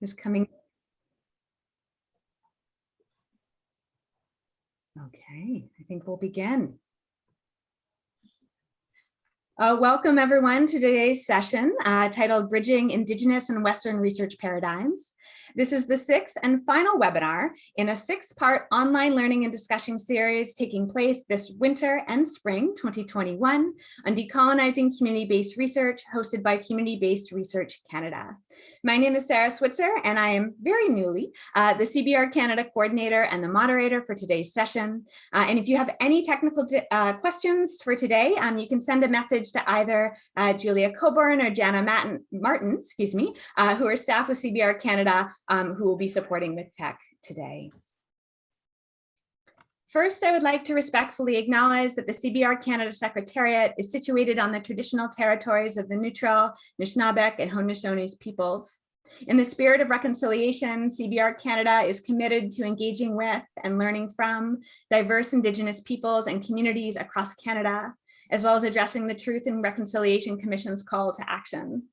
Who's coming? Okay, I think we'll begin. Welcome everyone to today's session titled Bridging Indigenous and Western Research Paradigms. This is the sixth and final webinar in a six-part online learning and discussion series taking place this winter and spring 2021 on decolonizing community-based research hosted by Community-Based Research Canada. My name is Sarah Switzer and I am very newly the CBRCanada coordinator and the moderator for today's session. And if you have any technical questions for today, you can send a message to either Julia Coburn or Jana Martin, who are staff with CBRCanada, who will be supporting with tech today. First, I would like to respectfully acknowledge that the CBRCanada Secretariat is situated on the traditional territories of the Neutral, Aqqiumavvik, and Haudenosaunee peoples. In the spirit of reconciliation, CBRCanada is committed to engaging with and learning from diverse Indigenous peoples and communities across Canada, as well as addressing the Truth and Reconciliation Commission's call to action.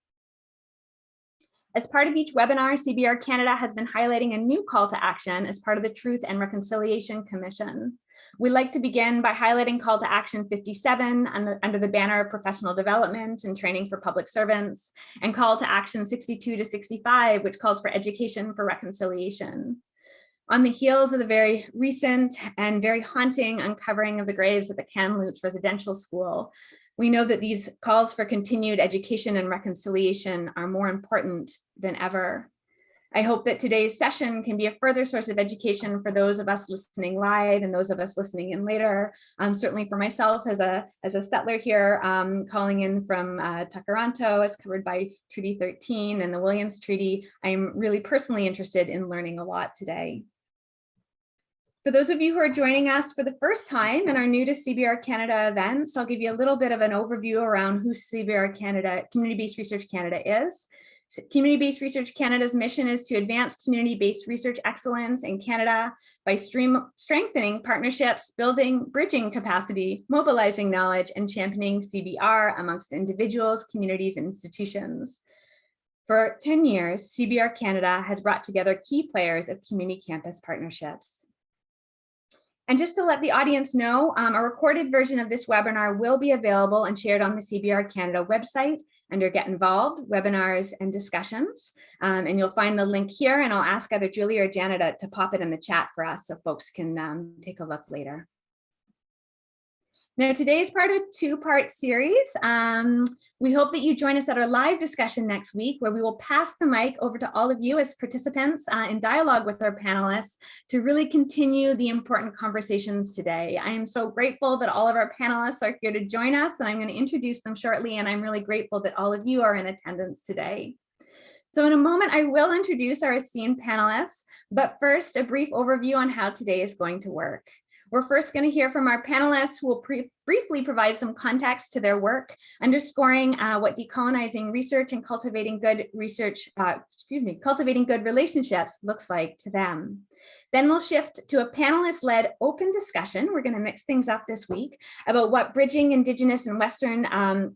As part of each webinar, CBRCanada has been highlighting a new call to action as part of the Truth and Reconciliation Commission. We'd like to begin by highlighting call to action 57 under the banner of professional development and training for public servants, and call to action 62 to 65, which calls for education for reconciliation. On the heels of the very recent and very haunting uncovering of the graves at the Kamloops Residential School, we know that these calls for continued education and reconciliation are more important than ever. I hope that today's session can be a further source of education for those of us listening live and those of us listening in later. Certainly for myself as a settler here, calling in from Takaranto, as covered by Treaty 13 and the Williams Treaty, I'm really personally interested in learning a lot today. For those of you who are joining us for the first time and are new to CBRCanada events, I'll give you a little bit of an overview around who CBRCanada, Community-Based Research Canada is. Community-Based Research Canada's mission is to advance community-based research excellence in Canada by strengthening partnerships, bridging capacity, mobilizing knowledge, and championing CBR amongst individuals, communities, and institutions. For 10 years, CBRCanada has brought together key players of community campus partnerships. And just to let the audience know, a recorded version of this webinar will be available and shared on the CBRCanada website under Get Involved, Webinars and Discussions. And you'll find the link here, and I'll ask either Julie or Janet to pop it in the chat for us so folks can take a look later. Now, today is part of a two-part series. We hope that you join us at our live discussion next week, where we will pass the mic over to all of you as participants in dialogue with our panelists to really continue the important conversations today. I am so grateful that all of our panelists are here to join us, and I'm going to introduce them shortly, and I'm really grateful that all of you are in attendance today. So in a moment, I will introduce our esteemed panelists, but first, a brief overview on how today is going to work. We're first going to hear from our panelists who will briefly provide some context to their work, underscoring what decolonizing research and cultivating good relationships looks like to them. Then we'll shift to a panelist-led open discussion. We're going to mix things up this week about what bridging Indigenous and Western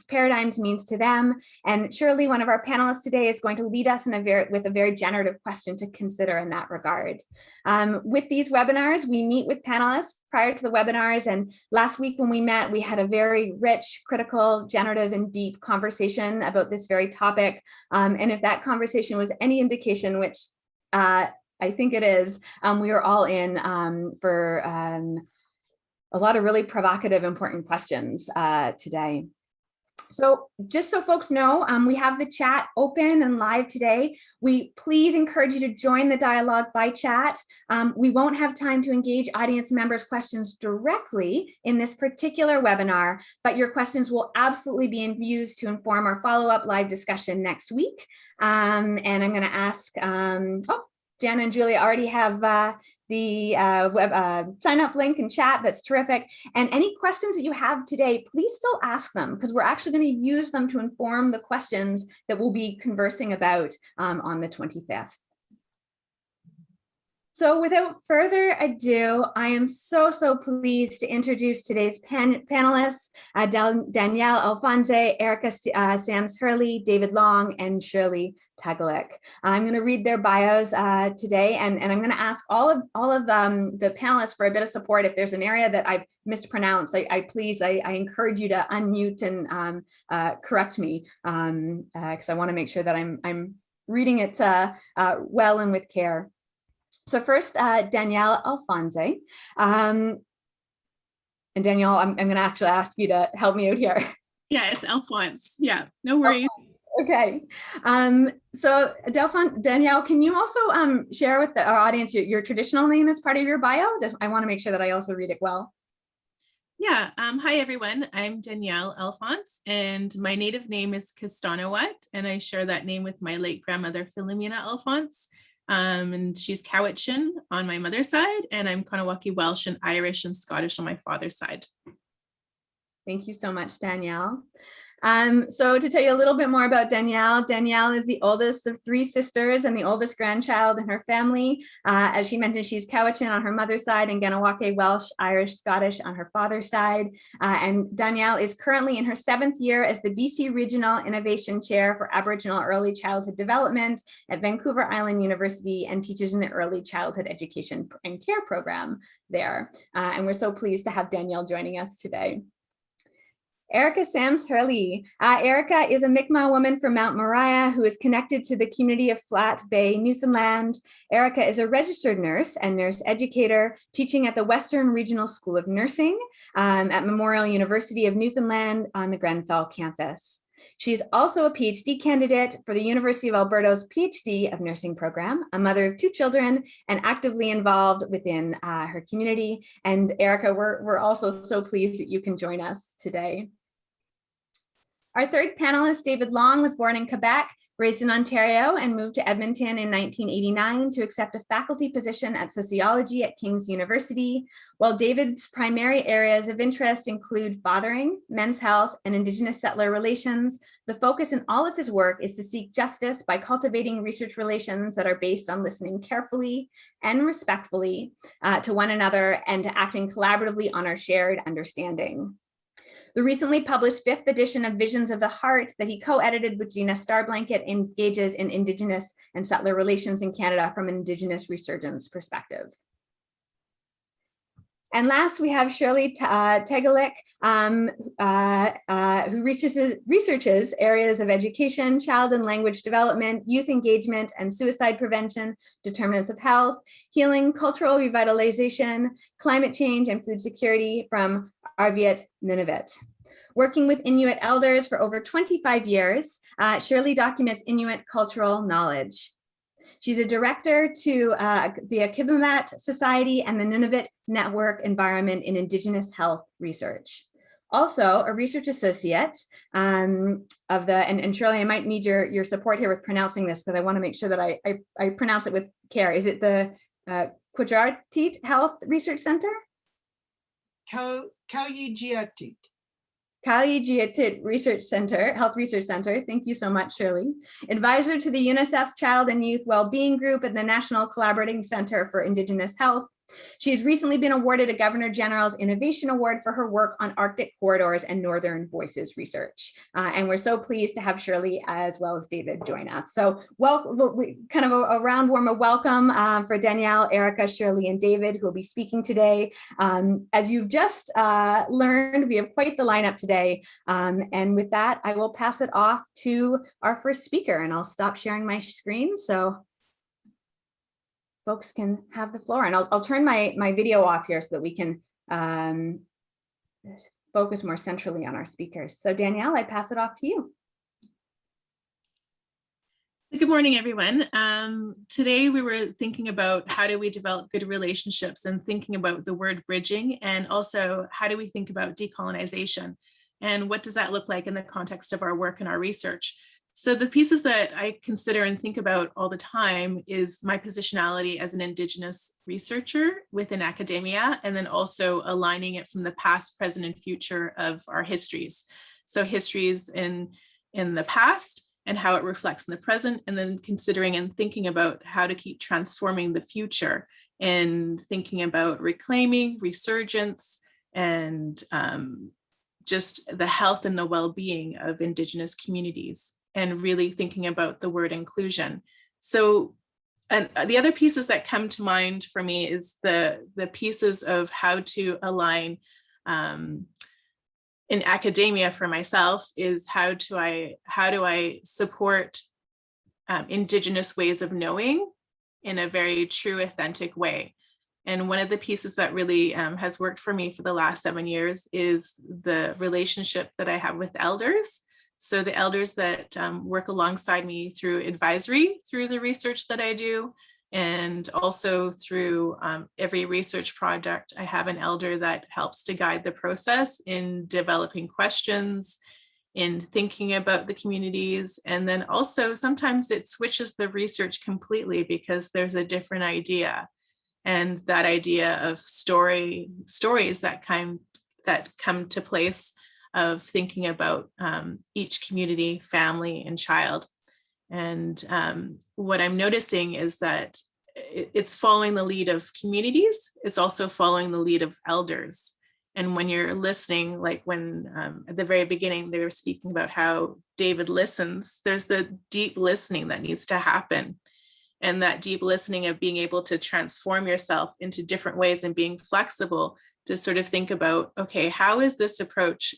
paradigms means to them. And Shirley, one of our panelists today, is going to lead us with a very generative question to consider in that regard. With these webinars, we meet with panelists prior to the webinars. And last week when we met, we had a very rich, critical, generative, and deep conversation about this very topic. And if that conversation was any indication, which I think it is, we are all in for a lot of really provocative, important questions today. So just so folks know, we have the chat open and live today. We please encourage you to join the dialogue by chat. We won't have time to engage audience members' questions directly in this particular webinar, but your questions will absolutely be used to inform our follow-up live discussion next week. And I'm going to ask, Jana and Julia already have the sign up link and chat. That's terrific. And any questions that you have today, please still ask them, because we're actually going to use them to inform the questions that we'll be conversing about on the 25th. So without further ado, I am so pleased to introduce today's panelists, Danielle, Alphonse, Erica Sams Hurley, David Long, and Shirley Tegelick. I'm going to read their bios today, and I'm going to ask all of the panelists for a bit of support. If there's an area that I've mispronounced, I encourage you to unmute and correct me, because I want to make sure that I'm reading it well and with care. So first, Danielle Alphonse. And Danielle, I'm going to actually ask you to help me out here. Yeah, it's Alphonse. Yeah, no worries. Okay. So Danielle, can you also share with our audience your traditional name as part of your bio? I want to make sure that I also read it well. Yeah. Hi, everyone. I'm Danielle Alphonse, and my native name is Castanawat, and I share that name with my late grandmother, Philomena Alphonse. And she's Cowichan on my mother's side, and I'm Kahnawake Welsh and Irish and Scottish on my father's side. Thank you so much, Danielle. So to tell you a little bit more about Danielle, Danielle is the oldest of 3 sisters and the oldest grandchild in her family. As she mentioned, she's Cowichan on her mother's side and Kahnawake Welsh, Irish, Scottish on her father's side. And Danielle is currently in her 7th year as the BC Regional Innovation Chair for Aboriginal Early Childhood Development at Vancouver Island University and teaches in the Early Childhood Education and Care program there. And we're so pleased to have Danielle joining us today. Erica Sams Hurley. Erica is a Mi'kmaq woman from Mount Moriah who is connected to the community of Flat Bay, Newfoundland. Erica is a registered nurse and nurse educator teaching at the Western Regional School of Nursing at Memorial University of Newfoundland on the Grenfell campus. She's also a PhD candidate for the University of Alberta's PhD of Nursing program, a mother of 2 children, and actively involved within her community. And Erica, we're also so pleased that you can join us today. Our third panelist, David Long, was born in Quebec, raised in Ontario, and moved to Edmonton in 1989 to accept a faculty position at Sociology at King's University. While David's primary areas of interest include fathering, men's health, and Indigenous settler relations, the focus in all of his work is to seek justice by cultivating research relations that are based on listening carefully and respectfully to one another and to acting collaboratively on our shared understanding. The recently published 5th edition of Visions of the Heart that he co-edited with Gina Starblanket engages in Indigenous and settler relations in Canada from an Indigenous resurgence perspective. And last, we have Shirley Tegelick, who researches areas of education, child and language development, youth engagement, and suicide prevention, determinants of health, healing, cultural revitalization, climate change, and food security from Arviat, Nunavut. Working with Inuit elders for over 25 years, Shirley documents Inuit cultural knowledge. She's a director to the Aqqiumavvik Society and the Nunavut Network Environment in Indigenous Health Research. Also a research associate of the, and Shirley, I might need your support here with pronouncing this because I want to make sure that I pronounce it with care. Is it the Aqqiumavvik Health Research Center? Aqqiumavvik. Aqqiumavvik Research Center, Health Research Center. Thank you so much, Shirley. Advisor to the UNICEF Child and Youth Wellbeing Group at the National Collaborating Center for Indigenous Health. She has recently been awarded a Governor General's Innovation Award for her work on Arctic corridors and Northern Voices research. And we're so pleased to have Shirley as well as David join us. So kind of a round warm of welcome for Danielle, Erica, Shirley, and David, who will be speaking today. As you've just learned, we have quite the lineup today. And with that, I will pass it off to our first speaker, and I'll stop sharing my screen so folks can have the floor. And I'll turn my video off here so that we can focus more centrally on our speakers. So Danielle, I pass it off to you. Good morning, everyone. Today we were thinking about how do we develop good relationships and thinking about the word bridging, and also how do we think about decolonization and what does that look like in the context of our work and our research. So the pieces that I consider and think about all the time is my positionality as an Indigenous researcher within academia, and then also aligning it from the past, present, and future of our histories. So histories in the past and how it reflects in the present, and then considering and thinking about how to keep transforming the future and thinking about reclaiming, resurgence, and just the health and the well-being of Indigenous communities, and really thinking about the word inclusion. So, and the other pieces that come to mind for me is the pieces of how to align in academia for myself is how do I support Indigenous ways of knowing in a very true, authentic way. And one of the pieces that really has worked for me for the last 7 years is the relationship that I have with elders. So the elders that work alongside me through advisory, through the research that I do, and also through every research project, I have an elder that helps to guide the process in developing questions, in thinking about the communities. And then also sometimes it switches the research completely because there's a different idea. And that idea of stories that come to place of thinking about each community, family, and child. And what I'm noticing is that it's following the lead of communities. It's also following the lead of elders. And when you're listening, like when at the very beginning, they were speaking about how David listens, there's the deep listening that needs to happen. And that deep listening of being able to transform yourself into different ways and being flexible to sort of think about, okay, how is this approach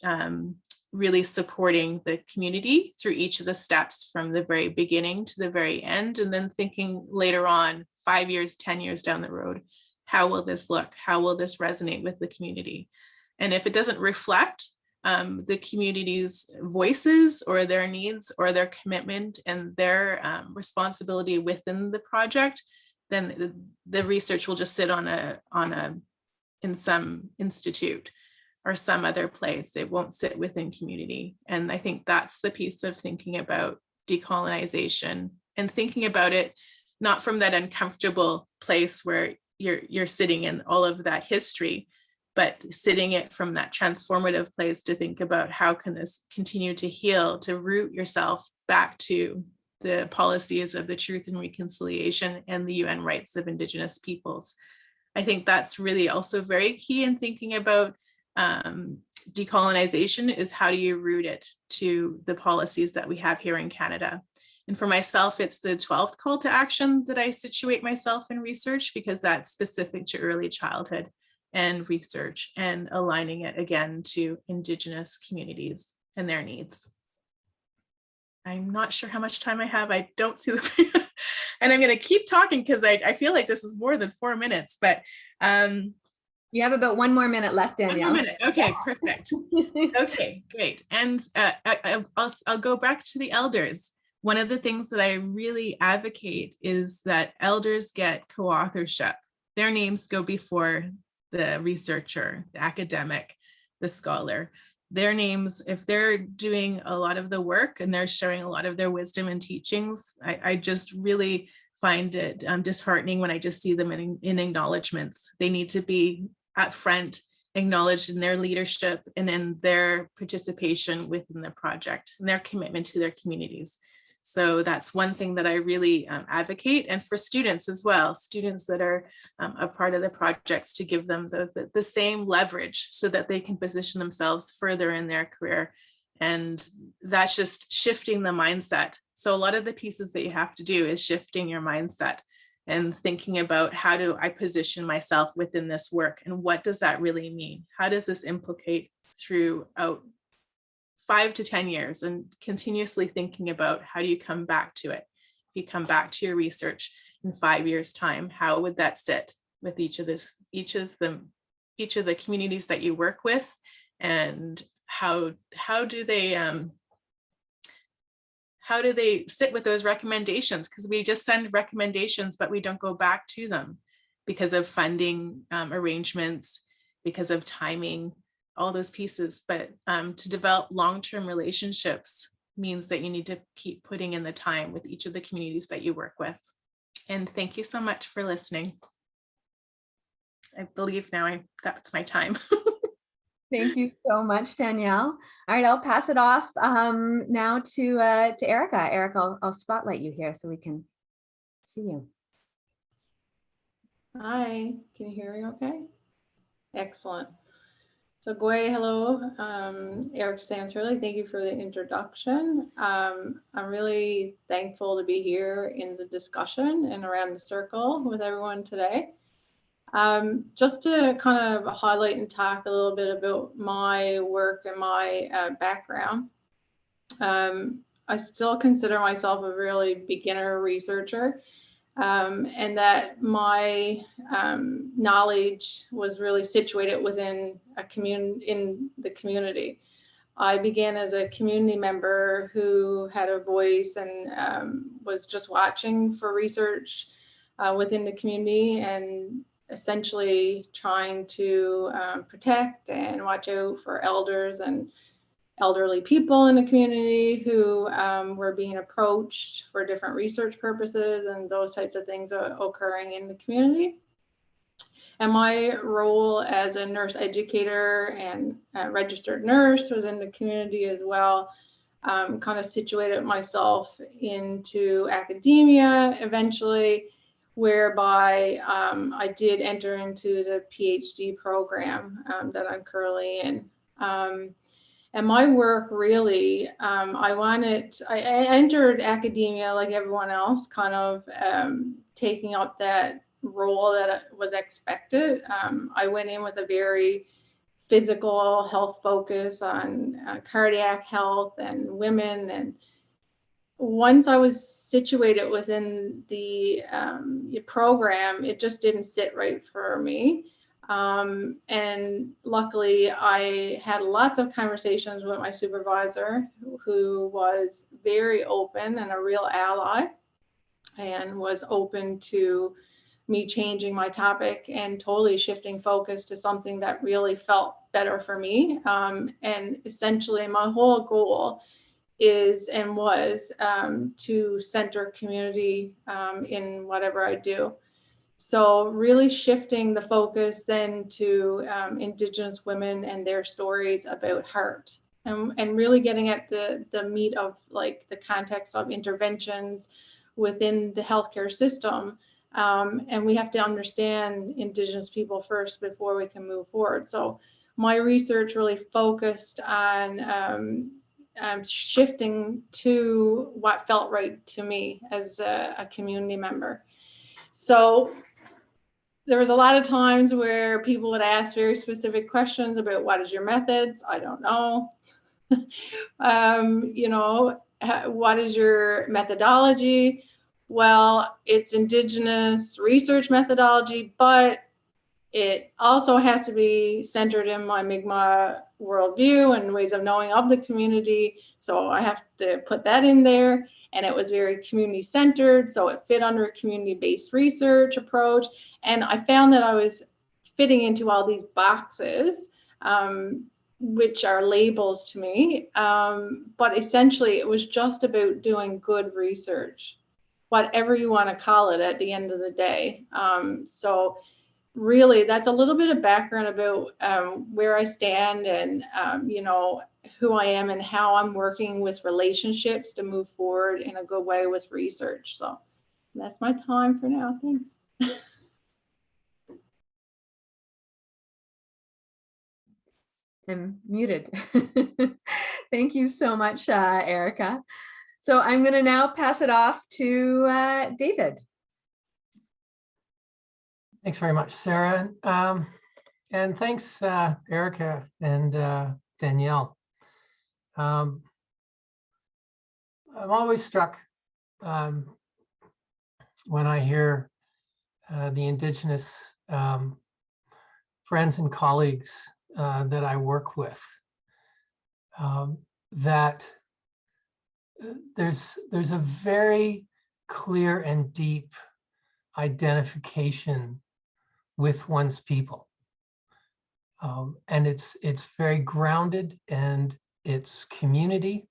really supporting the community through each of the steps from the very beginning to the very end, and then thinking later on, 5 years, 10 years down the road, how will this look? How will this resonate with the community? And if it doesn't reflect the community's voices or their needs or their commitment and their responsibility within the project, then the research will just sit in some institute or some other place. It won't sit within community. And I think that's the piece of thinking about decolonization and thinking about it not from that uncomfortable place where you're sitting in all of that history, but sitting it from that transformative place to think about how can this continue to heal, to root yourself back to the policies of the Truth and Reconciliation and the UN rights of Indigenous peoples. I think that's really also very key in thinking about decolonization, is how do you root it to the policies that we have here in Canada. And for myself, it's the 12th call to action that I situate myself in research, because that's specific to early childhood and research and aligning it again to Indigenous communities and their needs. I'm not sure how much time I have. I don't see the and I'm going to keep talking because I feel like this is more than 4 minutes, but you have about 1 more minute left, Danielle. 1 more minute. Okay, perfect. Okay, great. And I'll go back to the elders. One of the things that I really advocate is that elders get co-authorship. Their names go before the researcher, the academic, the scholar. Their names, if they're doing a lot of the work and they're sharing a lot of their wisdom and teachings, I just really find it disheartening when I just see them in acknowledgements. They need to be up front, acknowledged in their leadership and in their participation within the project and their commitment to their communities. So that's one thing that I really advocate, and for students as well, students that are a part of the projects, to give them the same leverage so that they can position themselves further in their career. And that's just shifting the mindset. So a lot of the pieces that you have to do is shifting your mindset and thinking about, how do I position myself within this work, and what does that really mean? How does this implicate throughout 5 to 10 years, and continuously thinking about how do you come back to it? If you come back to your research in 5 years' time, how would that sit with each of the communities that you work with, and how do they sit with those recommendations? Because we just send recommendations, but we don't go back to them because of funding arrangements, because of timing, all those pieces. But to develop long-term relationships means that you need to keep putting in the time with each of the communities that you work with. And thank you so much for listening. I believe now that's my time. Thank you so much, Danielle. All right, I'll pass it off now to Erica. Erica, I'll spotlight you here so we can see you. Hi, can you hear me okay? Excellent. So Gwe, hello. Eric Shirley, thank you for the introduction. I'm really thankful to be here in the discussion and around the circle with everyone today. Just to kind of highlight and talk a little bit about my work and my background. I still consider myself a really beginner researcher. And that my knowledge was really situated within in the community. I began as a community member who had a voice and was just watching for research within the community and essentially trying to protect and watch out for elders and elderly people in the community who were being approached for different research purposes and those types of things are occurring in the community. And my role as a nurse educator and a registered nurse was in the community as well. Kind of situated myself into academia eventually, whereby I did enter into the PhD program that I'm currently in. And my work really, I entered academia like everyone else, kind of taking up that role that was expected. I went in with a very physical health focus on cardiac health and women. And once I was situated within the program, it just didn't sit right for me. And luckily I had lots of conversations with my supervisor, who was very open and a real ally and was open to me changing my topic and totally shifting focus to something that really felt better for me. And essentially my whole goal is and was to center community in whatever I do. So really shifting the focus then to Indigenous women and their stories about heart, and really getting at the meat of like the context of interventions within the healthcare system. And we have to understand Indigenous people first before we can move forward. So my research really focused on shifting to what felt right to me as a community member. So there was a lot of times where people would ask very specific questions about what is your methods? I don't know. You know, what is your methodology? Well, it's Indigenous research methodology, but it also has to be centered in my Mi'kmaq worldview and ways of knowing of the community. So I have to put that in there. And it was very community centered. So it fit under a community-based research approach. And I found that I was fitting into all these boxes, which are labels to me. But essentially it was just about doing good research, whatever you want to call it at the end of the day. So really, that's a little bit of background about where I stand and, you know, who I am and how I'm working with relationships to move forward in a good way with research. So that's my time for now. Thanks. I'm muted. Thank you so much, Erica. So I'm going to now pass it off to David. Thanks very much, Sarah. And thanks, Erica and Danielle. I'm always struck when I hear the Indigenous friends and colleagues that I work with, that there's a very clear and deep identification with one's people. And it's very grounded, and it's community.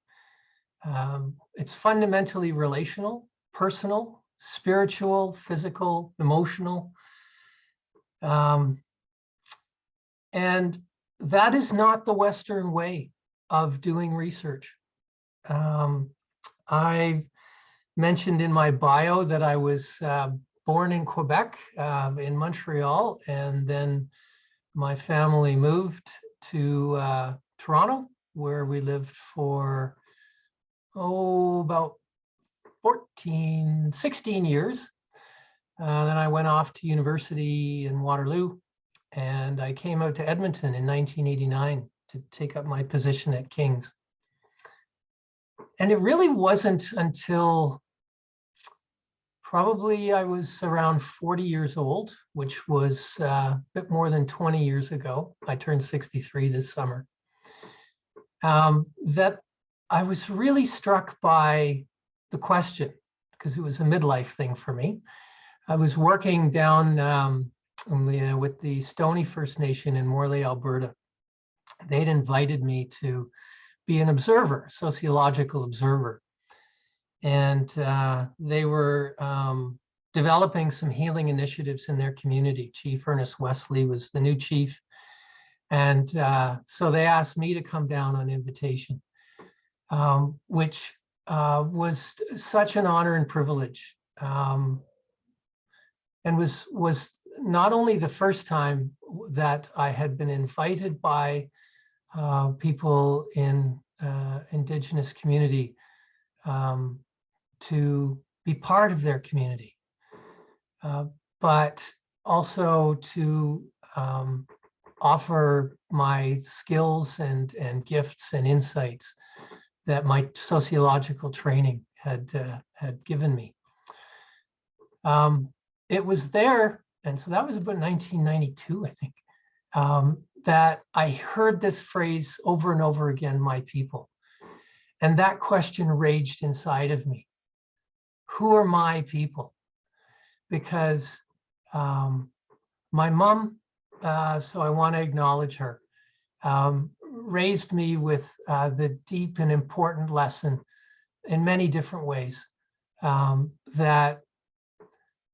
It's fundamentally relational, personal, spiritual, physical, emotional. And that is not the Western way of doing research. I mentioned in my bio that I was born in Quebec, in Montreal, and then my family moved to Toronto, where we lived for, about 16 years. Then I went off to university in Waterloo, and I came out to Edmonton in 1989 to take up my position at King's. And it really wasn't until probably I was around 40 years old, which was a bit more than 20 years ago. I turned 63 this summer. That I was really struck by the question, because it was a midlife thing for me. I was working down with the Stoney First Nation in Morley, Alberta. They'd invited me to be an observer, sociological observer. And they were developing some healing initiatives in their community. Chief Ernest Wesley was the new chief. And so they asked me to come down on invitation, which was such an honor and privilege. And was not only the first time that I had been invited by people in Indigenous community to be part of their community, but also to offer my skills and gifts and insights that my sociological training had given me. It was there, and so that was about 1992, I think, that I heard this phrase over and over again, my people. And that question raged inside of me. Who are my people? Because my mom, so I want to acknowledge her, raised me with the deep and important lesson in many different ways, that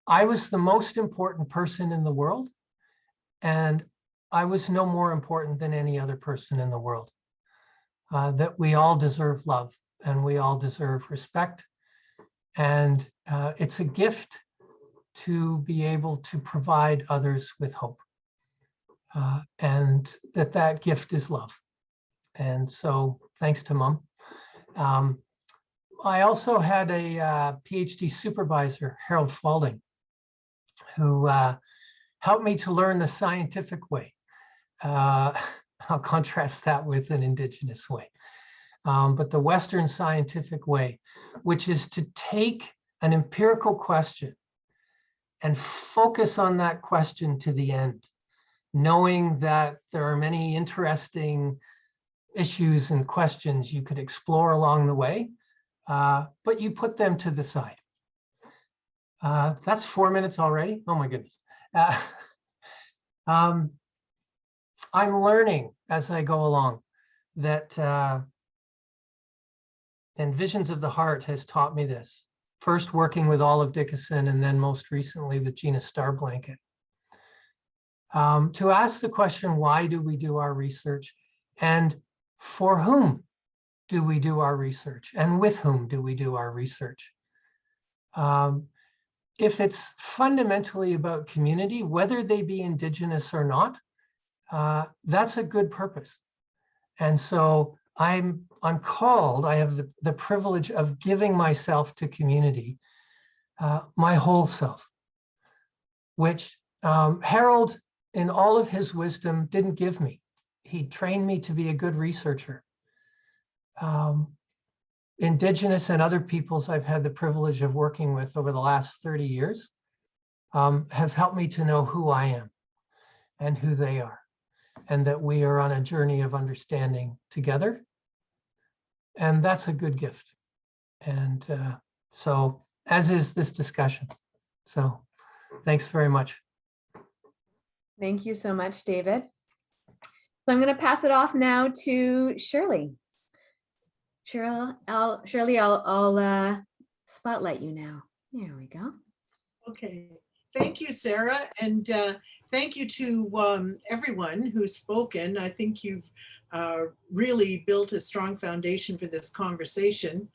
I was the most important person in the world, and I was no more important than any other person in the world. That we all deserve love and we all deserve respect. And it's a gift to be able to provide others with hope. And that gift is love. And so thanks to Mom. I also had a PhD supervisor, Harold Falding, who helped me to learn the scientific way. I'll contrast that with an Indigenous way. But the Western scientific way, which is to take an empirical question and focus on that question to the end, knowing that there are many interesting issues and questions you could explore along the way, but you put them to the side. That's 4 minutes already. Oh my goodness. I'm learning as I go along that, and Visions of the Heart has taught me this, first working with Olive Dickinson and then most recently with Gina Starblanket, to ask the question, why do we do our research, and for whom do we do our research, and with whom do we do our research? If it's fundamentally about community, whether they be Indigenous or not, that's a good purpose. And so I'm called, I have the privilege of giving myself to community, my whole self, which Harold, in all of his wisdom, didn't give me. He trained me to be a good researcher. Indigenous and other peoples I've had the privilege of working with over the last 30 years have helped me to know who I am and who they are, and that we are on a journey of understanding together. And that's a good gift. And so, as is this discussion. So thanks very much. Thank you so much, David. So I'm going to pass it off now to Shirley. Shirley, I'll spotlight you now. There we go. Okay, thank you, Sarah, and thank you to everyone who's spoken. I think you've really built a strong foundation for this conversation.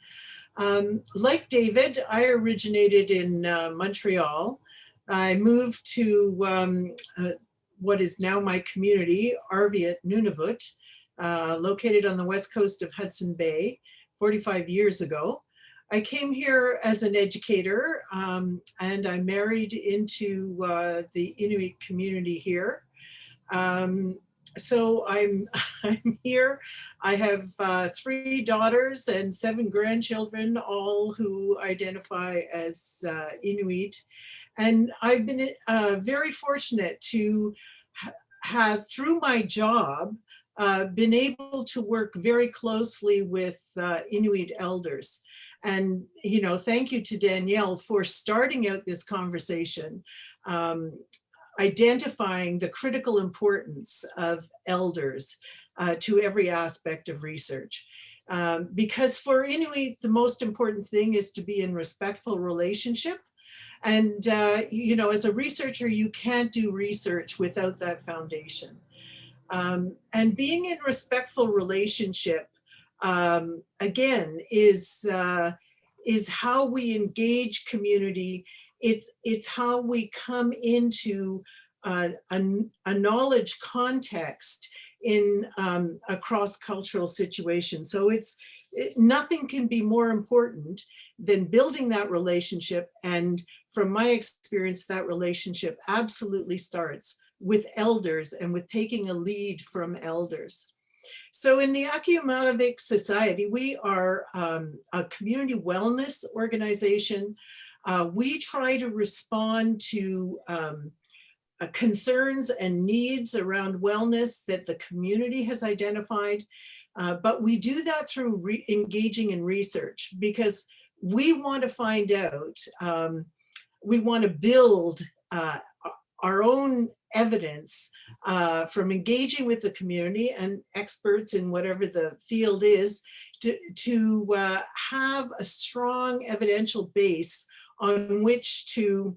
Like David, I originated in Montreal, I moved to what is now my community, Arviat, Nunavut, located on the west coast of Hudson Bay 45 years ago. I came here as an educator, and I married into the Inuit community here. So I'm here. I have 3 daughters and 7 grandchildren, all who identify as Inuit. And I've been very fortunate to have, through my job, been able to work very closely with Inuit elders. And, you know, thank you to Danielle for starting out this conversation, identifying the critical importance of elders to every aspect of research. Because for Inuit, the most important thing is to be in respectful relationship. And, you know, as a researcher, you can't do research without that foundation. And being in respectful relationship, again, is how we engage community. It's how we come into a knowledge context in a cross-cultural situation. So nothing can be more important than building that relationship. And from my experience, that relationship absolutely starts with elders and with taking a lead from elders. So in the Aqqiumavvik Society, we are a community wellness organization. We try to respond to concerns and needs around wellness that the community has identified. But we do that through engaging in research, because we want to find out, we want to build our own evidence from engaging with the community and experts in whatever the field is, to have a strong evidential base on which to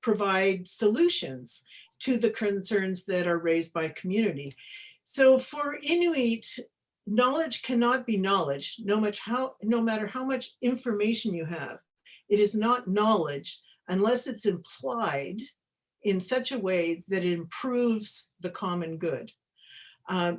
provide solutions to the concerns that are raised by community. So for Inuit, knowledge cannot be knowledge, no matter how much information you have. It is not knowledge unless it's implied in such a way that it improves the common good.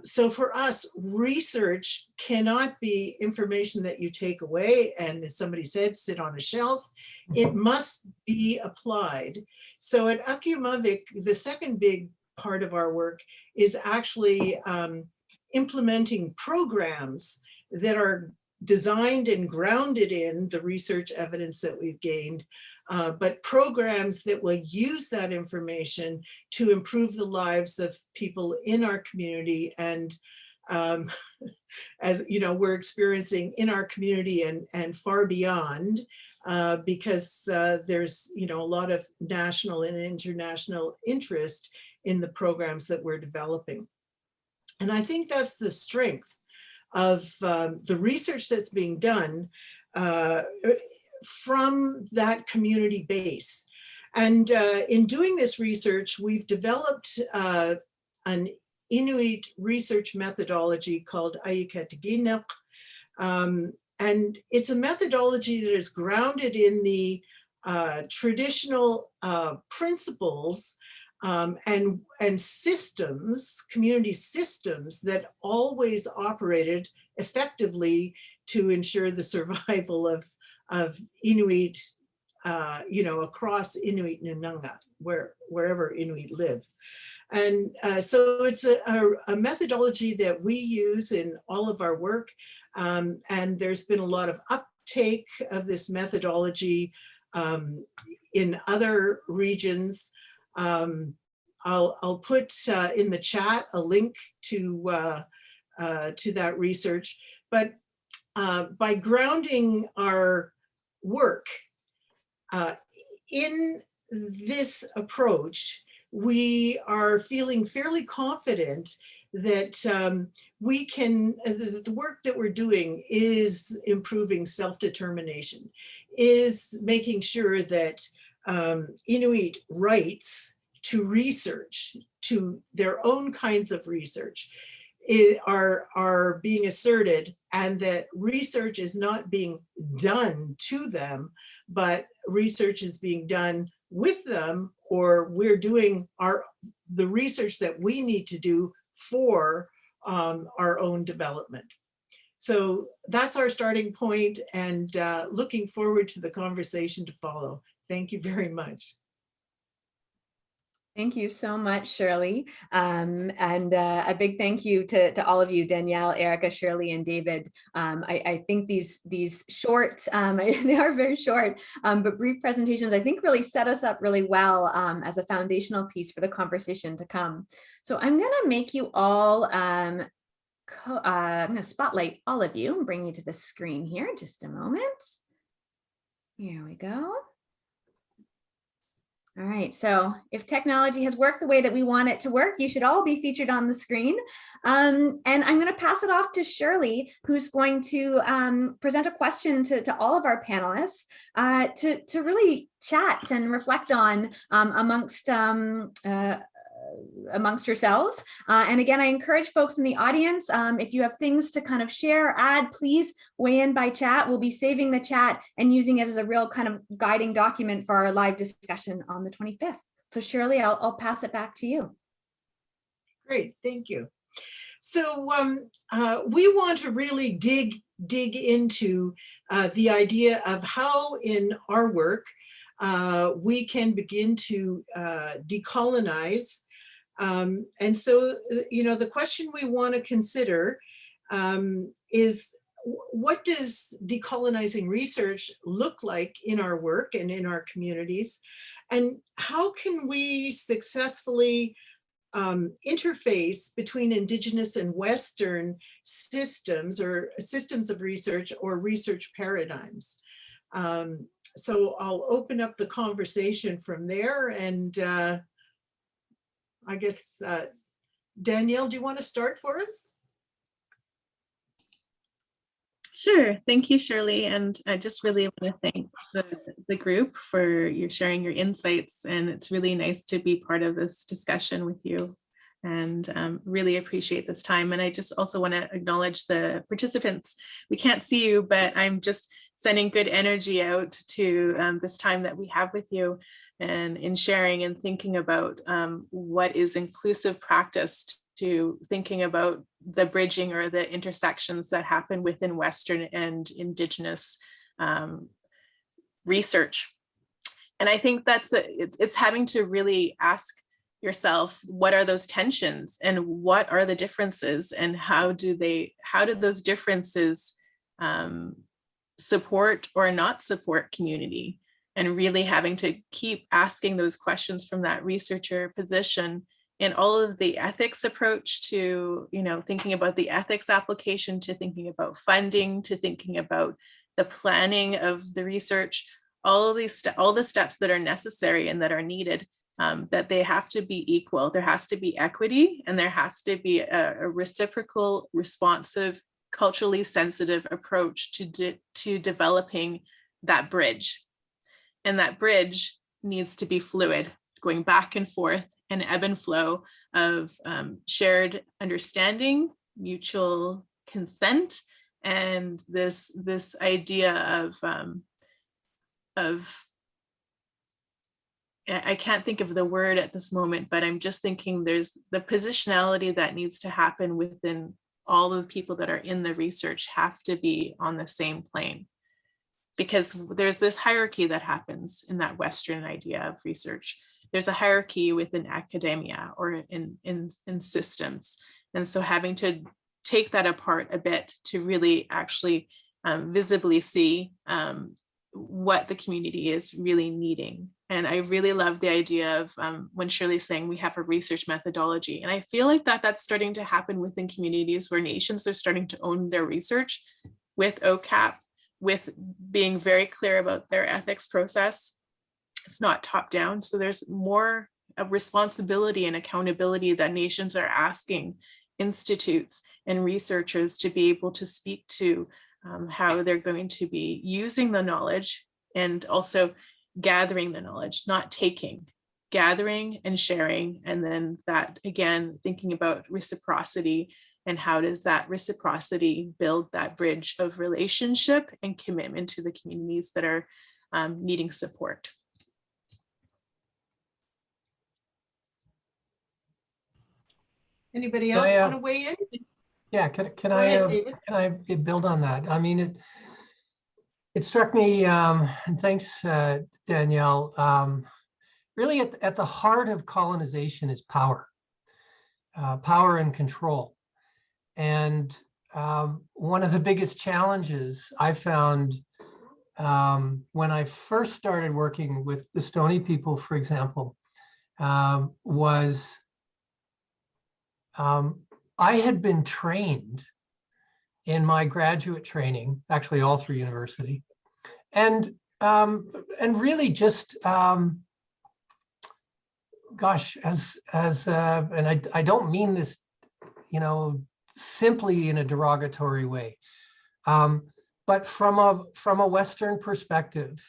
So for us, research cannot be information that you take away and, as somebody said, sit on a shelf. It must be applied. So at Aqqiumavvik, the second big part of our work is actually implementing programs that are designed and grounded in the research evidence that we've gained, but programs that will use that information to improve the lives of people in our community. And as you know, we're experiencing in our community and far beyond, because there's, you know, a lot of national and international interest in the programs that we're developing. And I think that's the strength of the research that's being done from that community base. And in doing this research, we've developed an Inuit research methodology called Educator. And it's a methodology that is grounded in the traditional principles and systems, community systems that always operated effectively to ensure the survival of Inuit, you know, across Inuit Nunavut, wherever Inuit live. And so it's a methodology that we use in all of our work. And there's been a lot of uptake of this methodology in other regions. I'll put in the chat a link to that research, but by grounding our work in this approach, we are feeling fairly confident that we can, the work that we're doing is improving self-determination, is making sure that Inuit rights to research, to their own kinds of research, are being asserted, and that research is not being done to them, but research is being done with them, or we're doing the research that we need to do for our own development. So that's our starting point, and looking forward to the conversation to follow. Thank you very much. Thank you so much, Shirley. And a big thank you to all of you, Danielle, Erica, Shirley, and David. I think these short, they are very short, but brief presentations, I think really set us up really well as a foundational piece for the conversation to come. So I'm gonna make you all, I'm gonna spotlight all of you and bring you to the screen here in just a moment. Here we go. All right, so if technology has worked the way that we want it to work, you should all be featured on the screen. And I'm going to pass it off to Shirley, who's going to present a question to all of our panelists to really chat and reflect on amongst yourselves. And again, I encourage folks in the audience, if you have things to kind of share, add, please weigh in by chat. We'll be saving the chat and using it as a real kind of guiding document for our live discussion on the 25th. So Shirley, I'll pass it back to you. Great, thank you. So we want to really dig into the idea of how in our work we can begin to decolonize. And so, you know, the question we want to consider is, what does decolonizing research look like in our work and in our communities? And how can we successfully interface between Indigenous and Western systems, or systems of research, or research paradigms? So I'll open up the conversation from there, and I guess, Danielle, do you want to start for us? Sure. Thank you, Shirley. And I just really want to thank the group for your sharing your insights. And it's really nice to be part of this discussion with you, and really appreciate this time. And I just also want to acknowledge the participants. We can't see you, but I'm just sending good energy out to this time that we have with you, and in sharing and thinking about what is inclusive practice, to thinking about the bridging or the intersections that happen within Western and Indigenous research. And I think it's having to really ask yourself, what are those tensions and what are the differences, and how do those differences support or not support community, and really having to keep asking those questions from that researcher position, and all of the ethics approach to, you know, thinking about the ethics application, to thinking about funding, to thinking about the planning of the research, all the steps that are necessary and that are needed, that they have to be equal. There has to be equity, and there has to be a reciprocal, responsive, culturally sensitive approach to developing that bridge. And that bridge needs to be fluid, going back and forth, an ebb and flow of shared understanding, mutual consent, and this idea of I can't think of the word at this moment, but I'm just thinking there's the positionality that needs to happen within all of the people that are in the research have to be on the same plane, because there's this hierarchy that happens in that Western idea of research. There's a hierarchy within academia or in systems. And so having to take that apart a bit to really actually visibly see what the community is really needing. And I really love the idea of when Shirley's saying we have a research methodology. And I feel like that's starting to happen within communities where nations are starting to own their research with OCAP, with being very clear about their ethics process. It's not top down. So there's more of responsibility and accountability that nations are asking institutes and researchers to be able to speak to how they're going to be using the knowledge, and also gathering the knowledge, not taking, gathering and sharing. And then that, again, thinking about reciprocity, and how does that reciprocity build that bridge of relationship and commitment to the communities that are needing support. Anybody else want to weigh in? Yeah, can Go ahead, David. I build on that? I mean, it struck me, and thanks, Danielle, really at the heart of colonization is power, power and control. And one of the biggest challenges I found when I first started working with the Stoney people, for example, was I had been trained in my graduate training, actually all through university, and really just gosh, and I don't mean this, simply in a derogatory way, but from a Western perspective,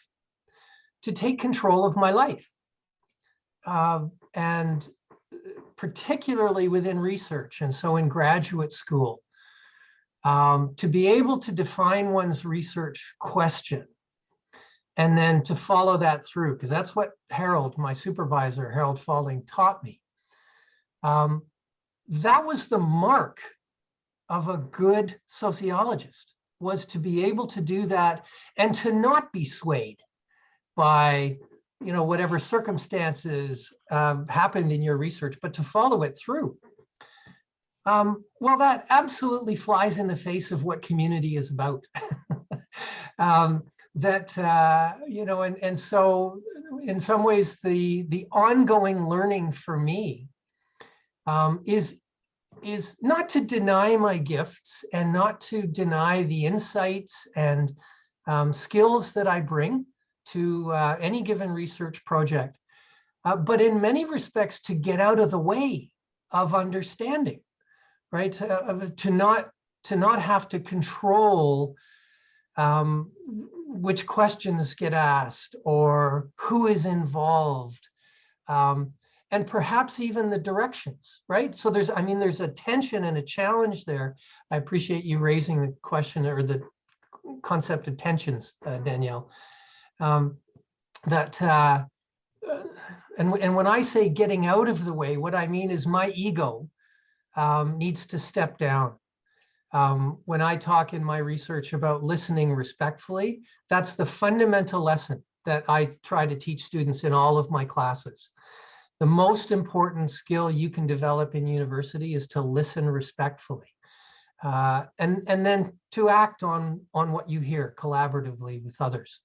to take control of my life, and particularly within research, and so in graduate school, to be able to define one's research question and then to follow that through, because that's what Harold, my supervisor, Harold Falding, taught me. That was the mark of a good sociologist, was to be able to do that and to not be swayed by whatever circumstances happened in your research, but to follow it through. Well, that absolutely flies in the face of what community is about. And so in some ways, the ongoing learning for me is not to deny my gifts and not to deny the insights and skills that I bring to any given research project, but in many respects to get out of the way of understanding, right? To not have to control which questions get asked or who is involved, and perhaps even the directions, right? So there's a tension and a challenge there. I appreciate you raising the question or the concept of tensions, Danielle. And when I say getting out of the way, what I mean is my ego needs to step down. When I talk in my research about listening respectfully, that's the fundamental lesson that I try to teach students in all of my classes. The most important skill you can develop in university is to listen respectfully, and then to act on what you hear collaboratively with others,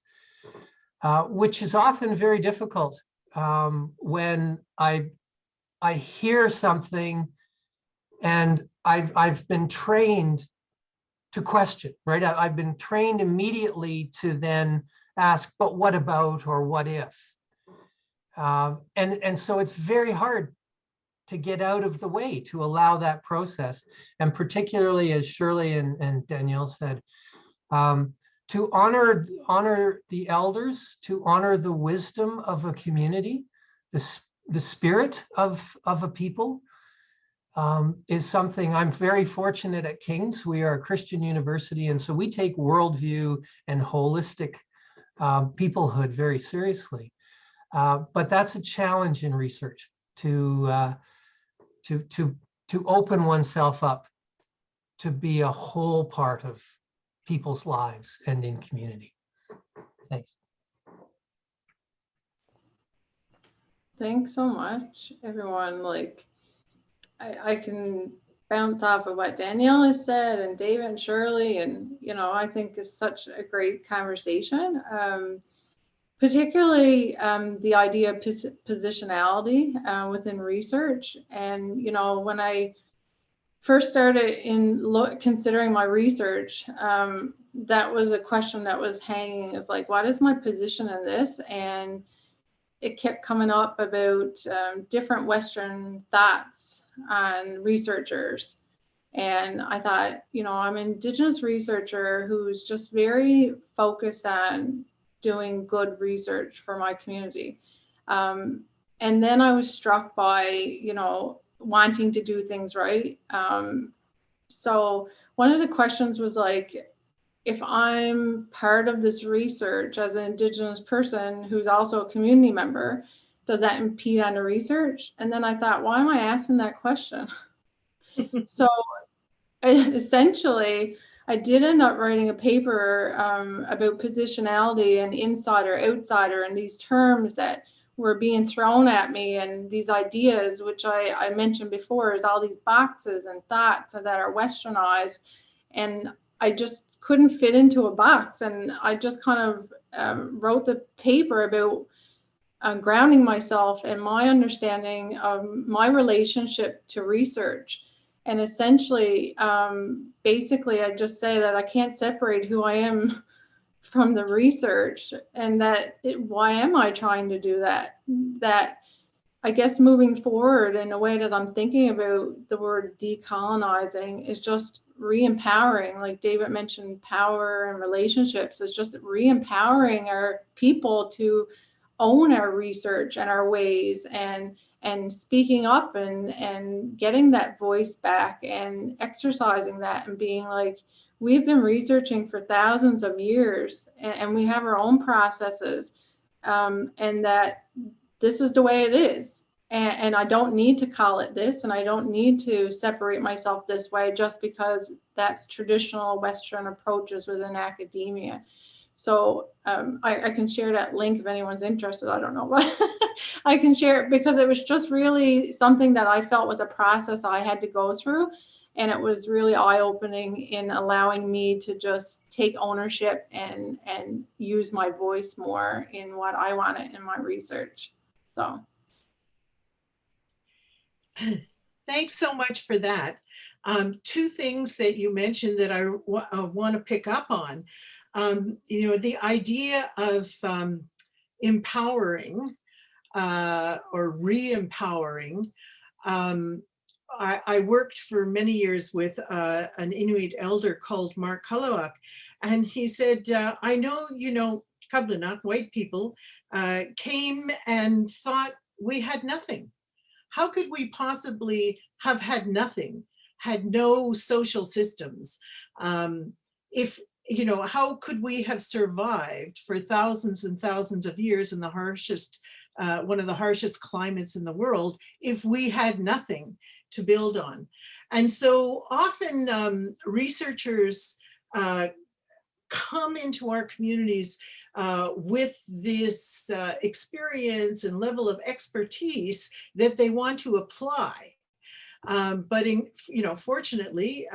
which is often very difficult when I hear something and I've been trained to question, right? I've been trained immediately to then ask, but what about, or what if? And so it's very hard to get out of the way, to allow that process. And particularly, as Shirley and Danielle said, to honor the elders, to honor the wisdom of a community, the spirit of a people, is something. I'm very fortunate at King's. We are a Christian university, and so we take worldview and holistic peoplehood very seriously. But that's a challenge in research, to open oneself up to be a whole part of people's lives and in community. Thanks. Thanks so much, everyone. I can bounce off of what Danielle has said and David and Shirley, and I think it's such a great conversation. Particularly the idea of positionality within research. And when I first started considering my research, that was a question that was hanging. It's like, what is my position in this? And it kept coming up about different Western thoughts on researchers. And I thought, I'm an Indigenous researcher who's just very focused on doing good research for my community. And then I was struck by, wanting to do things right. So one of the questions was like, if I'm part of this research as an Indigenous person who's also a community member, does that impede on the research? And then I thought, why am I asking that question? So essentially, I did end up writing a paper about positionality and insider, outsider, and these terms that were being thrown at me, and these ideas, which I mentioned before, is all these boxes and thoughts that are westernized, and I just couldn't fit into a box. And I just kind of wrote the paper about grounding myself and my understanding of my relationship to research. And essentially, basically, I just say that I can't separate who I am from the research, and that why am I trying to do that? That I guess moving forward in a way that I'm thinking about the word decolonizing is just re-empowering, like David mentioned, power and relationships. It's just re-empowering our people to own our research and our ways, and speaking up and getting that voice back and exercising that and being like, we've been researching for thousands of years, and we have our own processes, and that this is the way it is. And I don't need to call it this, and I don't need to separate myself this way just because that's traditional Western approaches within academia. So I can share that link if anyone's interested. I don't know, but I can share it because it was just really something that I felt was a process I had to go through. And it was really eye-opening in allowing me to just take ownership and use my voice more in what I wanted in my research. So. Thanks so much for that. Two things that you mentioned that I want to pick up on. The idea of empowering or re-empowering. I worked for many years with an Inuit elder called Mark Hurley, and he said, I know, Kablanak, white people, came and thought we had nothing. How could we possibly have had nothing, had no social systems? How could we have survived for thousands and thousands of years in the harshest, one of the harshest climates in the world, if we had nothing to build on? And so often researchers come into our communities with this experience and level of expertise that they want to apply. But fortunately,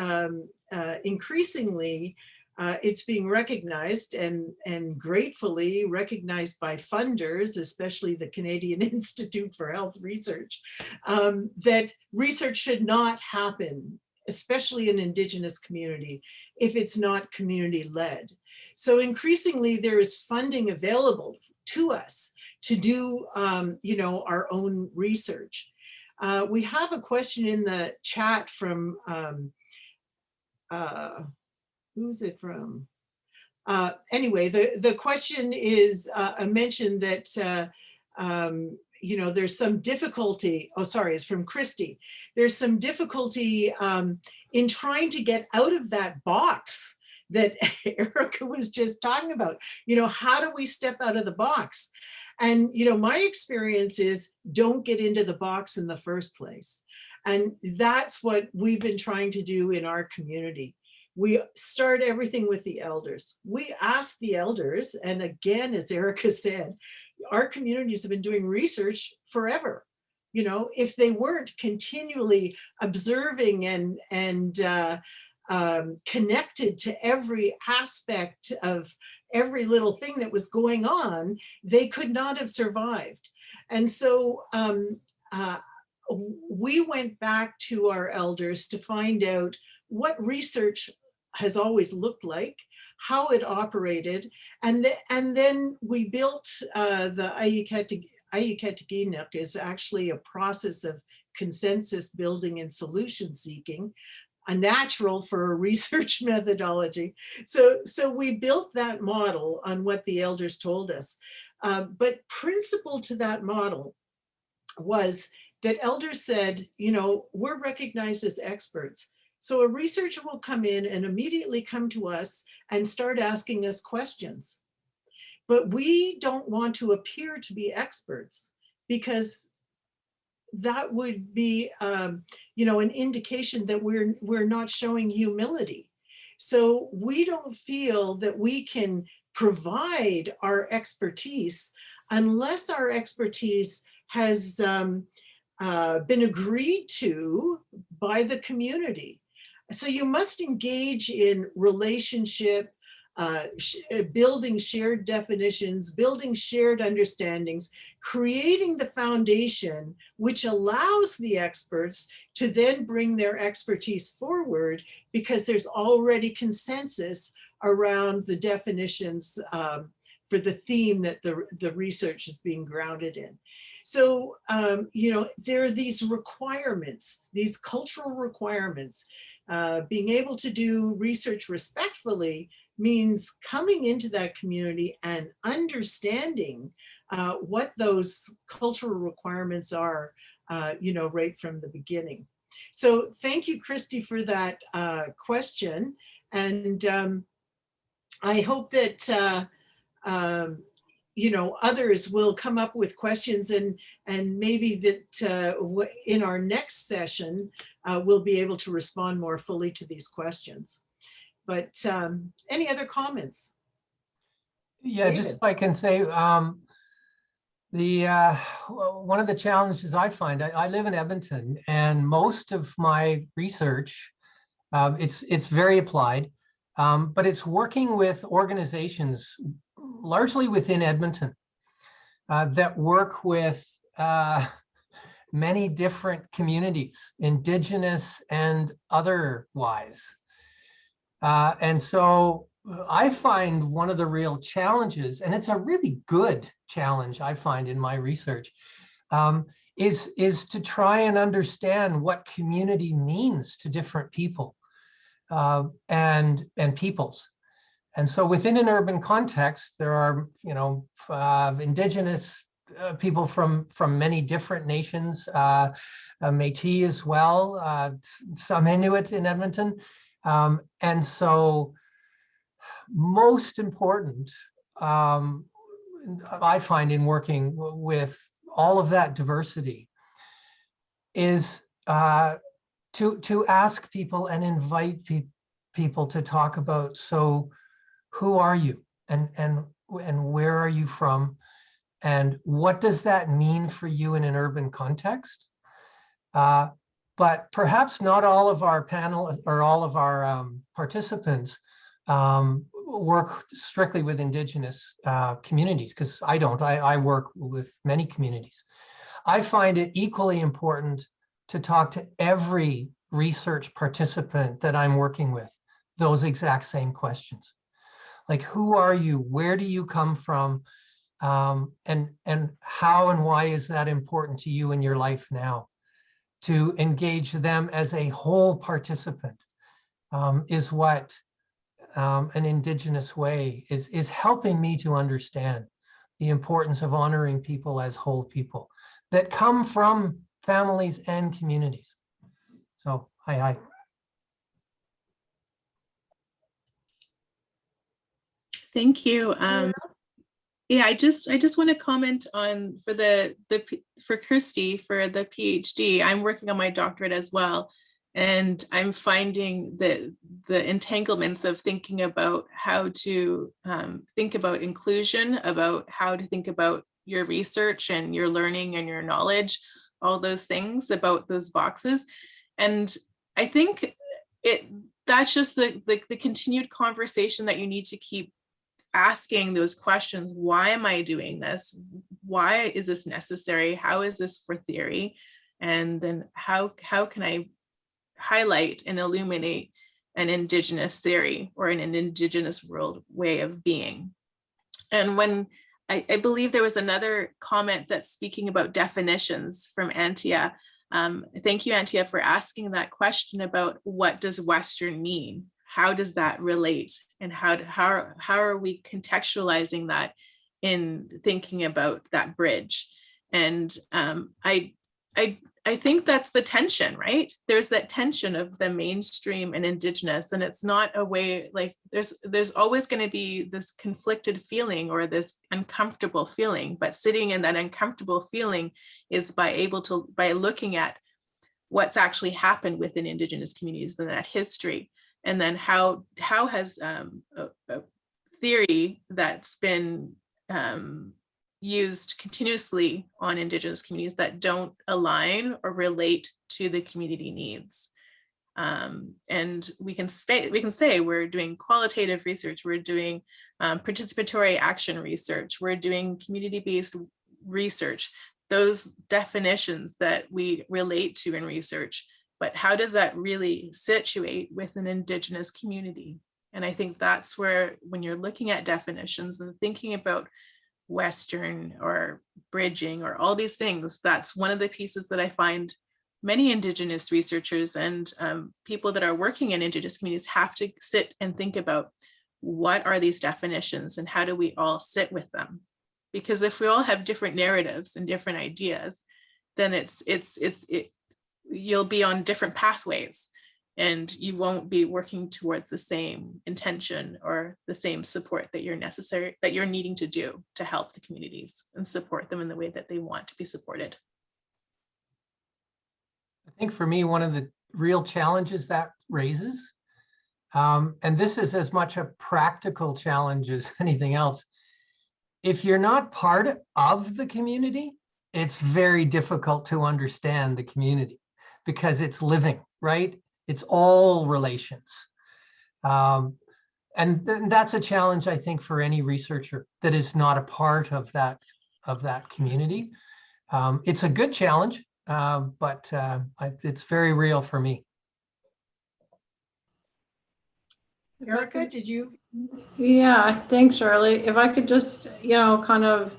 increasingly, it's being recognized and gratefully recognized by funders, especially the Canadian Institute for Health Research, that research should not happen, especially in Indigenous community, if it's not community-led. So increasingly there is funding available to us to do, our own research. We have a question in the chat from, who's it from? Anyway, the question is a mention that, there's some difficulty, it's from Christy. There's some difficulty in trying to get out of that box that Erica was just talking about. How do we step out of the box? And, my experience is don't get into the box in the first place. And that's what we've been trying to do in our community. We start everything with the elders. We ask the elders, and again, as Erica said, our communities have been doing research forever. If they weren't continually observing and connected to every aspect of every little thing that was going on, they could not have survived. And so we went back to our elders to find out what research has always looked like, how it operated, and then we built the Aqqiumavvik is actually a process of consensus building and solution seeking, a natural for a research methodology. So we built that model on what the elders told us. But principal to that model was that elders said, we're recognized as experts. So a researcher will come in and immediately come to us and start asking us questions. But we don't want to appear to be experts because that would be, you know, an indication that we're not showing humility. So we don't feel that we can provide our expertise unless our expertise has been agreed to by the community. So you must engage in relationship, building shared definitions, building shared understandings, creating the foundation which allows the experts to then bring their expertise forward, because there's already consensus around the definitions for the theme that the research is being grounded in. So, you know, there are these requirements, these cultural requirements. Being able to do research respectfully means coming into that community and understanding what those cultural requirements are, you know, right from the beginning. So thank you, Christy, for that question. And I hope that, you know, others will come up with questions, and maybe that in our next session, we'll be able to respond more fully to these questions. But any other comments? Yeah, David? just if I can say, one of the challenges I find, I live in Edmonton, and most of my research, it's very applied, but it's working with organizations largely within Edmonton that work with many different communities, Indigenous and otherwise. And so I find one of the real challenges, and it's a really good challenge I find in my research, is to try and understand what community means to different people and peoples. And so within an urban context, there are, you know, Indigenous people from many different nations, Métis as well, some Inuit in Edmonton. And so most important, I find in working with all of that diversity is to ask people and invite people to talk about, so who are you, and where are you from, and what does that mean for you in an urban context? But perhaps not all of our panel or all of our participants work strictly with Indigenous communities, because I don't. I work with many communities. I find it equally important to talk to every research participant that I'm working with those exact same questions. Like, who are you? Where do you come from? And how and why is that important to you in your life now? To engage them as a whole participant is what an Indigenous way is helping me to understand the importance of honoring people as whole people that come from families and communities. So, hi. Thank you. Yeah, I just want to comment on for Kirsty for the PhD. I'm working on my doctorate as well, and I'm finding the entanglements of thinking about how to think about inclusion, about how to think about your research and your learning and your knowledge, all those things about those boxes. And I think that's just the continued conversation that you need to keep asking those questions. Why am I doing this? Why is this necessary? How is this for theory? And then how can I highlight and illuminate an Indigenous theory or an Indigenous world way of being? And when I believe there was another comment that's speaking about definitions from Antia. Thank you, Antia, for asking that question about what does Western mean? How does that relate? And how are we contextualizing that in thinking about that bridge? And I I think that's the tension, right? There's that tension of the mainstream and Indigenous, and it's not a way, like there's always going to be this conflicted feeling or this uncomfortable feeling, but sitting in that uncomfortable feeling is by looking at what's actually happened within Indigenous communities and that history, and then how has a theory that's been used continuously on Indigenous communities that don't align or relate to the community needs. And we can say we're doing qualitative research, we're doing participatory action research, we're doing community-based research, those definitions that we relate to in research, but how does that really situate with an Indigenous community? And I think that's where, when you're looking at definitions and thinking about Western or bridging or all these things, that's one of the pieces that I find many Indigenous researchers and people that are working in Indigenous communities have to sit and think about, what are these definitions and how do we all sit with them? Because if we all have different narratives and different ideas, then you'll be on different pathways and you won't be working towards the same intention or the same support that you're needing to do to help the communities and support them in the way that they want to be supported. I think for me, one of the real challenges that raises, and this is as much a practical challenge as anything else, if you're not part of the community, it's very difficult to understand the community because it's living, right? It's all relations. And that's a challenge, I think, for any researcher that is not a part of that community. It's a good challenge, but it's very real for me. Erica, did you? Yeah, thanks, Shirley. If I could just, kind of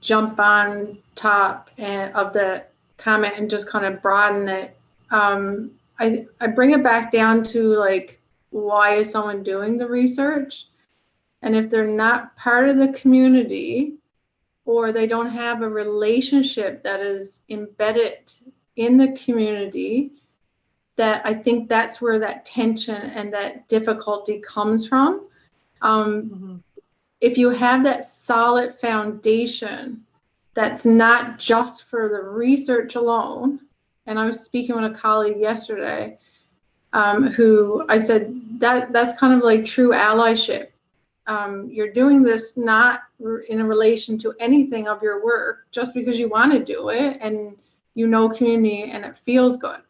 jump on top of the comment and just kind of broaden it. I bring it back down to, like, why is someone doing the research? And if they're not part of the community, or they don't have a relationship that is embedded in the community, that I think that's where that tension and that difficulty comes from. If you have that solid foundation, that's not just for the research alone. And I was speaking with a colleague yesterday who I said that's kind of like true allyship. You're doing this not in relation to anything of your work, just because you want to do it and community and it feels good.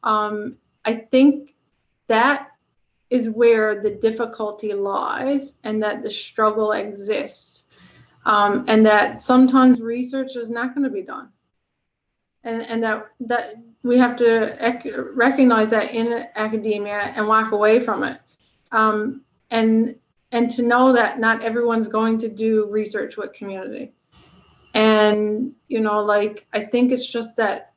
I think that is where the difficulty lies, and that the struggle exists, and that sometimes research is not going to be done, and that we have to recognize that in academia and walk away from it, and to know that not everyone's going to do research with community, and I think it's just that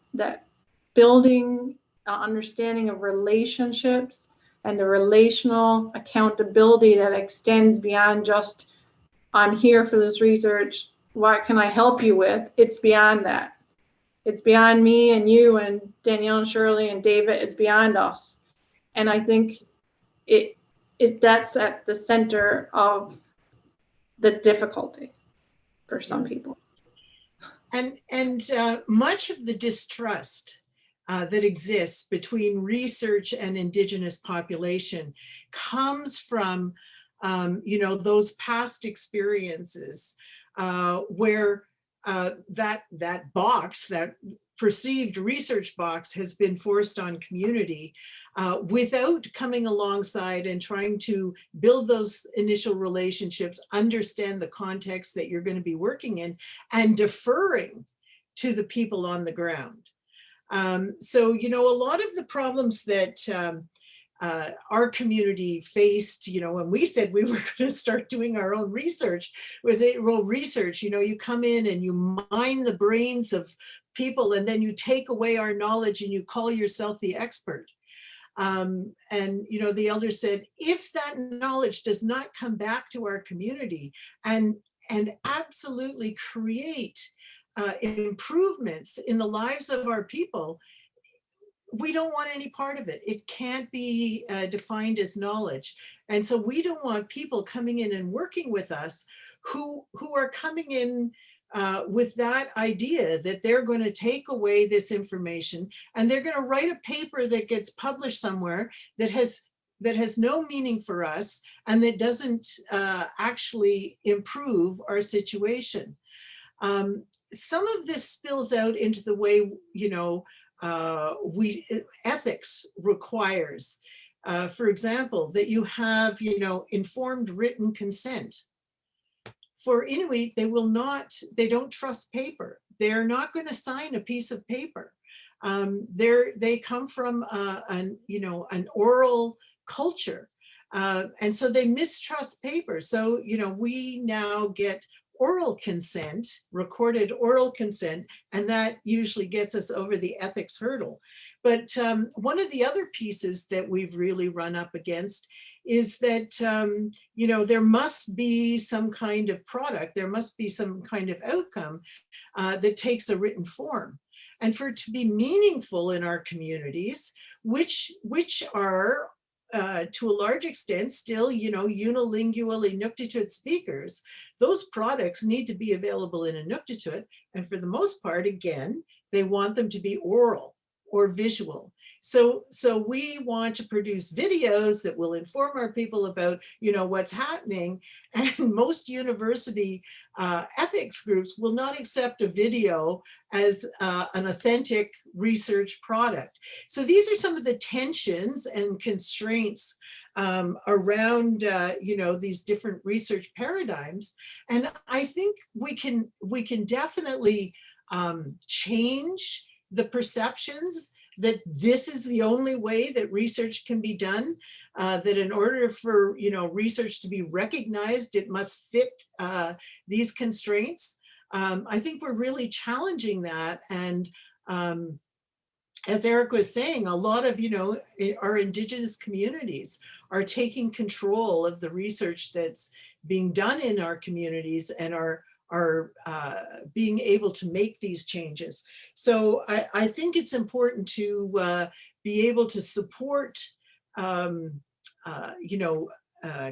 building understanding of relationships and the relational accountability that extends beyond just, I'm here for this research, what can I help you with? It's beyond that. It's beyond me and you and Danielle and Shirley and David. It's beyond us. And I think that's at the center of the difficulty for some people. And much of the distrust that exists between research and Indigenous population comes from, those past experiences where that box, that perceived research box, has been forced on community without coming alongside and trying to build those initial relationships, understand the context that you're going to be working in, and deferring to the people on the ground. So, a lot of the problems that our community faced, when we said we were going to start doing our own research, was research. You come in and you mine the brains of people, and then you take away our knowledge and you call yourself the expert. And, the elder said, if that knowledge does not come back to our community and absolutely create improvements in the lives of our people, we don't want any part of it. It can't be defined as knowledge. And so we don't want people coming in and working with us who are coming in with that idea that they're going to take away this information and they're going to write a paper that gets published somewhere that has no meaning for us and that doesn't actually improve our situation. Some of this spills out into the way, ethics requires, for example, that you have, informed written consent. For Inuit, they don't trust paper. They're not going to sign a piece of paper. They come from an oral culture. And so they mistrust paper. So, we now get oral consent, recorded oral consent, and that usually gets us over the ethics hurdle. But one of the other pieces that we've really run up against is that, there must be some kind of product, there must be some kind of outcome that takes a written form. And for it to be meaningful in our communities, which are to a large extent still, unilingual Inuktitut speakers, those products need to be available in Inuktitut. And for the most part, again, they want them to be oral or visual. So we want to produce videos that will inform our people about, what's happening. And most university ethics groups will not accept a video as an authentic research product. So these are some of the tensions and constraints around, these different research paradigms. And I think we can definitely change the perceptions that this is the only way that research can be done, that in order for research to be recognized, it must fit these constraints. I think we're really challenging that. And as Eric was saying, a lot of our Indigenous communities are taking control of the research that's being done in our communities and are being able to make these changes. So I think it's important to be able to support,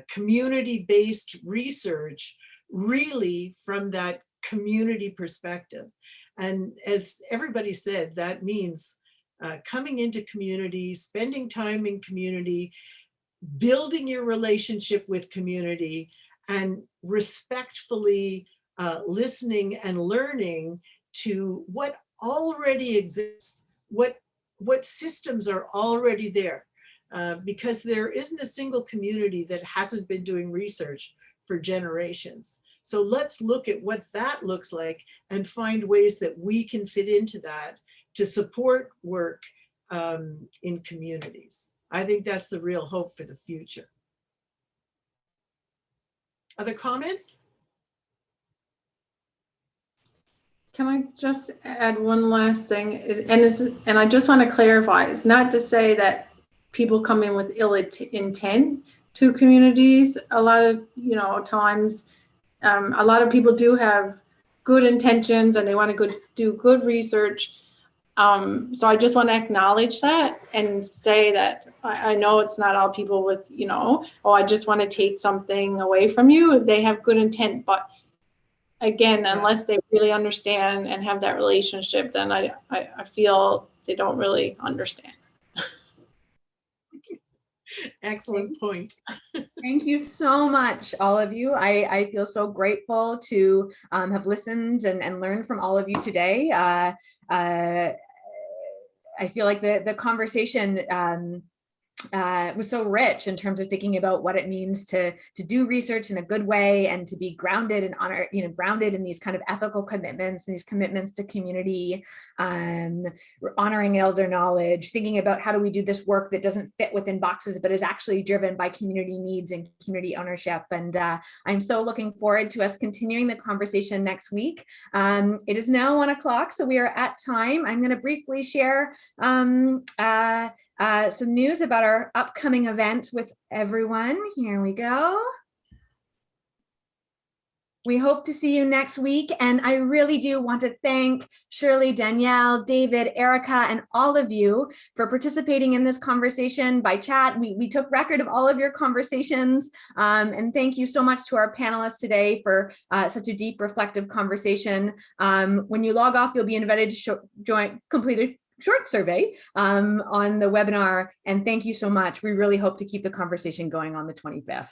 community-based research really from that community perspective. And as everybody said, that means coming into community, spending time in community, building your relationship with community, and respectfully listening and learning to what already exists, what systems are already there, because there isn't a single community that hasn't been doing research for generations. So let's look at what that looks like and find ways that we can fit into that to support work in communities. I think that's the real hope for the future. Other comments? Can I just add one last thing? And I just want to clarify, it's not to say that people come in with ill intent to communities. A lot of times, a lot of people do have good intentions and they want to do good research. So I just want to acknowledge that and say that I know it's not all people with, I just want to take something away from you. They have good intent, but again, unless they really understand and have that relationship, then I feel they don't really understand. Excellent point. Thank you so much, all of you. I feel so grateful to have listened and learned from all of you today. I feel like the conversation was so rich in terms of thinking about what it means to do research in a good way and to be grounded and grounded in these kind of ethical commitments and these commitments to community, honoring elder knowledge, thinking about how do we do this work that doesn't fit within boxes, but is actually driven by community needs and community ownership. And I'm so looking forward to us continuing the conversation next week. It is now 1 o'clock, so we are at time. I'm going to briefly share some news about our upcoming event with everyone. Here we go. We hope to see you next week. And I really do want to thank Shirley, Danielle, David, Erica, and all of you for participating in this conversation by chat. We took record of all of your conversations. And thank you so much to our panelists today for such a deep, reflective conversation. When you log off, you'll be invited to complete a short survey on the webinar. And thank you so much. We really hope to keep the conversation going on the 25th.